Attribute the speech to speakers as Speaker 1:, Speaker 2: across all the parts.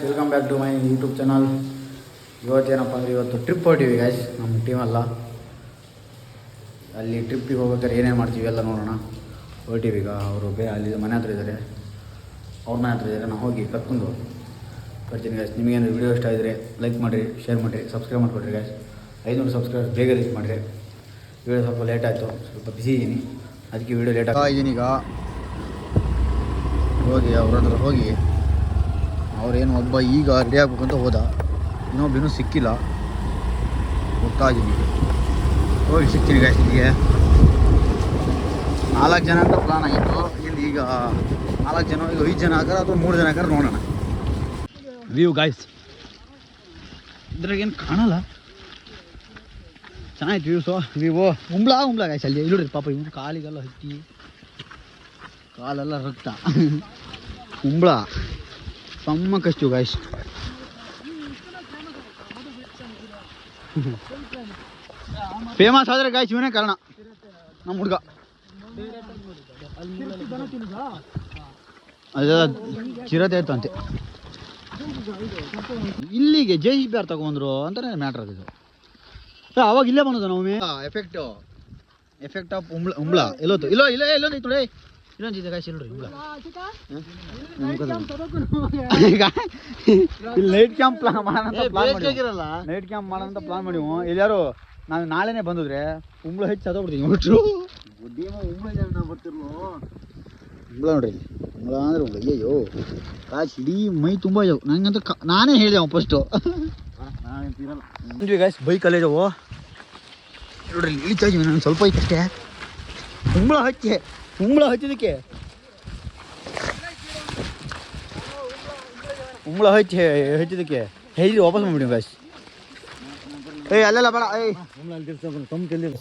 Speaker 1: Welcome back to my YouTube channel. ಇವತ್ತೇನಪ್ಪ ಅಂದರೆ ಇವತ್ತು ಟ್ರಿಪ್ ಹೊರಟಿವಿ ಗಾಯ್ಸ್. ನಮ್ಮ ಟೀಮಲ್ಲ ಅಲ್ಲಿ ಟ್ರಿಪ್ಪಿಗೆ ಹೋಗ್ಬೇಕಾದ್ರೆ ಏನೇನು ಮಾಡ್ತೀವಿ ಎಲ್ಲ ನೋಡೋಣ. ಹೊರಟಿವಿ ಈಗ. ಅವರು ಅಲ್ಲಿ ಮನೆ ಹತ್ರ ಇದ್ದಾರೆ, ಅವ್ರ ಮನೆ ಹತ್ರ ಇದ್ದಾರೆ. ನಾವು ಹೋಗಿ ಕರ್ಕೊಂಡು ಬರ್ತೀನಿ ಗಾಯ್ಸ್. ನಿಮಗೇನು ವೀಡಿಯೋ ಇಷ್ಟ ಆಗಿದ್ರೆ ಲೈಕ್ ಮಾಡಿರಿ, ಶೇರ್ ಮಾಡಿರಿ, ಸಬ್ಸ್ಕ್ರೈಬ್ ಮಾಡಿಕೊಡ್ರಿ ಗಾಯ್ಸ್. 500 ಸಬ್ಸ್ಕ್ರೈಬ್ ಬೇಗ ರೀಚ್ ಮಾಡಿರಿ. ವೀಡಿಯೋ ಸ್ವಲ್ಪ ಲೇಟ್ ಆಯಿತು, ಸ್ವಲ್ಪ ಬಿಸಿ ಇದ್ದೀನಿ, ಅದಕ್ಕೆ ವೀಡಿಯೋ ಲೇಟ್ ಆಗಿದ್ದೀನಿ. ಈಗ ಹೋಗಿ ಅವ್ರ ಹತ್ರ ಹೋಗಿ ಅವ್ರೇನು ಒಬ್ಬ ಈಗ ರೆಡಿ ಆಗ್ಬೇಕಂತ ಹೋದ, ಇನ್ನೊಬ್ಬ ಸಿಕ್ಕಿಲ್ಲ, ಗೊತ್ತಾಗಿದ್ದೀನಿ. ಹೋಗಿ ಸಿಗ್ತೀನಿ ಗಾಯ್ಸ್. ನಿಮಗೆ 4 ಜನ ಅಂತ ಪ್ಲಾನ್ ಆಗಿತ್ತು. ಇಲ್ಲಿ ಈಗ 4 ಜನ, ಈಗ 5 ಜನ ಹಾಕಾರ ಅಥವಾ 3 ಜನ ಹಾಕಾರ ನೋಡೋಣ. ವ್ಯೂ ಗಾಯ್ಸ್, ಇದ್ರಾಗೇನು ಕಾಣಲ್ಲ, ಚೆನ್ನಾಗಿತ್ತು ವ್ಯೂಸು. View ಉಂಬ್ಳ guys. ಅಲ್ಲಿ ಇಲ್ಲರಿ ಪಾಪ ಇವ್ನು ಕಾಲಿಗೆಲ್ಲ ಹತ್ತಿ ಕಾಲೆಲ್ಲ ರಕ್ತ. ಉಂಬ್ಳ ಸಮ್ಮ ಕಷ್ಟು ಗಾಯ್ಸ್. ಫೇಮಸ್ ಆದರೆ ಗಾಯ್ಸ್ ಇವನೇ ಕಾರಣ, ನಮ್ಮ ಹುಡುಗ. ಅದೆಲ್ಲ ಚಿರತೆ ಆಯ್ತು ಅಂತೆ. ಇಲ್ಲಿಗೆ JCB ತಗೊಂಡ್ರು ಅಂತಾನೆ ಮ್ಯಾಟ್ರ್ ಅದು. ಅವಾಗ ಇಲ್ಲೇ ಬಂದದ ನಾವು ಎಫೆಕ್ಟ್ ಆಫ್ ಉಂಬ್ಳ ಎಲ್ಲೋತು. ಇಲ್ಲೊಂದು ಐತು ನೋಡಿ, ಇಲ್ಲೊಂದಿದೆ ಗಾಯ್ಸ್. ಇಲ್ರಿ ಉಂಬ್ಳ ಇಲ್ಲಿ ನೈಟ್ ಕ್ಯಾಂಪ್ ಮಾಡೋಂತ ಪ್ಲಾನ್ ಮಾಡಿ ಇಲ್ಲಿ ಯಾರು ನಾವು ನಾಳೆನೇ ಬಂದಿದ್ರೆ ಉಂಬ್ಳ ಹೆಚ್ಚು ಸತ್ತೋಗ್ಬಿಡ್ತೀವಿ. ಉಂಬ್ಳ ನೋಡ್ರಿ, ಉಂಬ್ಳ ಅಂದ್ರೆ ಉಂಬ್ಳ. ಅಯ್ಯೋ ಕಾಶ್ ಇಡೀ ಮೈ ತುಂಬ ಇದಾವೆ. ನಂಗಂತ ನಾನೇ ಹೇಳಿದೆ ಫಸ್ಟು ಗಾಯ್ಸ್. ಬೈಕಲ್ಲೇ ಇದಾವು ನೋಡ್ರಿ, ಇಳಿತಾ ಇದೀವಿ. ನಾನು ಸ್ವಲ್ಪ ಐತಷ್ಟೇ. ಉಂಬ್ಳ ಹಚ್ಚಿದಕ್ಕೆ ಹೇಳಿ ವಾಪಸ್ ಮಾಡ್ಬಿಡಿ ಗಾಯ್ಸ್. ಅಲ್ಲೆಲ್ಲ ಬೇಡ.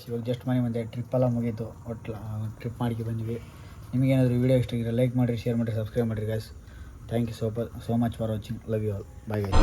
Speaker 1: ಇವಾಗ ಜಸ್ಟ್ ಮನೆ ಮುಂದೆ ಟ್ರಿಪ್ ಎಲ್ಲ ಮುಗೀತು. ಒಟ್ಟು ಟ್ರಿಪ್ ಮಾಡಿಕೆ ಬಂದ್ವಿ. ನಿಮಗೇನಾದರೂ ವಿಡಿಯೋ ಇಷ್ಟ ಆಗಿದ್ರೆ ಲೈಕ್ ಮಾಡಿರಿ, ಶೇರ್ ಮಾಡಿರಿ, ಸಬ್ಸ್ಕ್ರೈಬ್ ಮಾಡಿರಿ guys. Thank you so much for watching. Love you all. Bye guys.